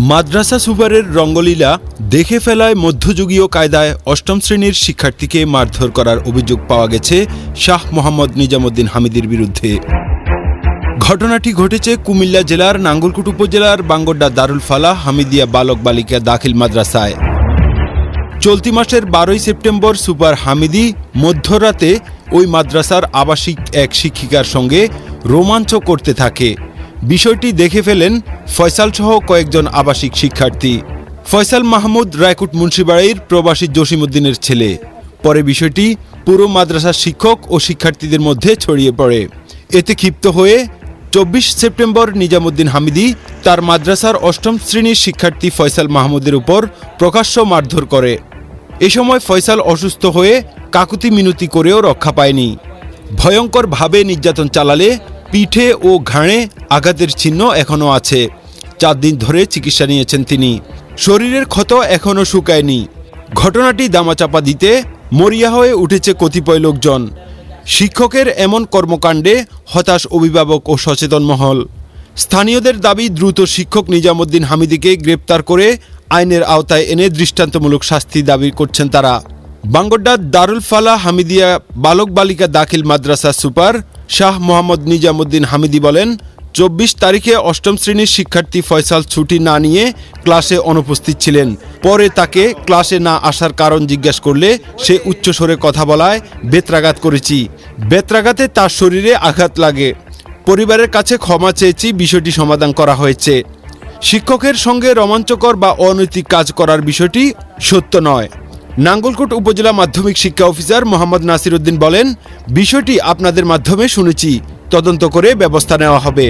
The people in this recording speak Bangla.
মাদ্রাসা সুপারের রঙ্গলীলা দেখে ফেলায় মধ্যযুগীয় কায়দায় অষ্টম শ্রেণীর শিক্ষার্থীকে মারধর করার অভিযোগ পাওয়া গেছে শাহ মোহাম্মদ নিজামুদ্দিন হামিদির বিরুদ্ধে। ঘটনাটি ঘটেছে কুমিল্লা জেলার নাঙ্গলকোট উপজেলার বাঙ্গড্ডা দারুল ফালাহ হামিদিয়া বালক বালিকা দাখিল মাদ্রাসায়। চলতি মাসের 12 সেপ্টেম্বর সুপার হামিদি মধ্যরাতে ওই মাদ্রাসার আবাসিক এক শিক্ষিকার সঙ্গে রোমাঞ্চ করতে থাকে। বিষয়টি দেখে ফেলেন ফয়সাল সহ কয়েকজন আবাসিক শিক্ষার্থী। ফয়সাল মাহমুদ রায়কুট মুন্সিবাড়ির প্রবাসী জসিমউদ্দিনের ছেলে। পরে বিষয়টি পুরো মাদ্রাসার শিক্ষক ও শিক্ষার্থীদের মধ্যে ছড়িয়ে পড়ে। এতে ক্ষিপ্ত হয়ে 24 সেপ্টেম্বর নিজামুদ্দিন হামিদি তার মাদ্রাসার অষ্টম শ্রেণীর শিক্ষার্থী ফয়সাল মাহমুদের উপর প্রকাশ্য মারধর করে। এ সময় ফয়সাল অসুস্থ হয়ে কাকুতি মিনতি করেও রক্ষা পায়নি। ভয়ঙ্করভাবে নির্যাতন চালালে পিঠে ও ঘাড়ে আঘাতের চিহ্ন এখনও আছে। 4 দিন ধরে চিকিৎসা নিয়েছেন তিনি। শরীরের ক্ষত এখনও শুকায়নি। ঘটনাটি দামাচাপা দিতে মরিয়া হয়ে উঠেছে কতিপয় লোকজন। শিক্ষকের এমন কর্মকাণ্ডে হতাশ অভিভাবক ও সচেতন মহল। স্থানীয়দের দাবি, দ্রুত শিক্ষক নিজামুদ্দিন হামিদিকে গ্রেপ্তার করে আইনের আওতায় এনে দৃষ্টান্তমূলক শাস্তি দাবি করছেন তারা। বাঙ্গড্ডা দারুল ফালাহ হামিদিয়া বালক বালিকা দাখিল মাদ্রাসা সুপার শাহ মোহাম্মদ নিজামুদ্দিন হামিদি বলেন, 24 তারিখে অষ্টম শ্রেণীর শিক্ষার্থী ফয়সাল ছুটি না নিয়ে ক্লাসে অনুপস্থিত ছিলেন। পরে তাকে ক্লাসে না আসার কারণ জিজ্ঞাসা করলে সে উচ্চস্বরে কথা বলায় বেত্রাঘাত করেছি। বেত্রাঘাতে তার শরীরে আঘাত লাগে। পরিবারের কাছে ক্ষমা চেয়েছি, বিষয়টি সমাধান করা হয়েছে। শিক্ষকের সঙ্গে রোমাঞ্চকর বা অনৈতিক কাজ করার বিষয়টি সত্য নয়। নাঙ্গলকোট উপজেলা মাধ্যমিক শিক্ষা অফিসার মোহাম্মদ নাসির উদ্দিন বলেন, বিষয়টি আপনাদের মাধ্যমে শুনেছি, তদন্ত করে ব্যবস্থা নেওয়া হবে।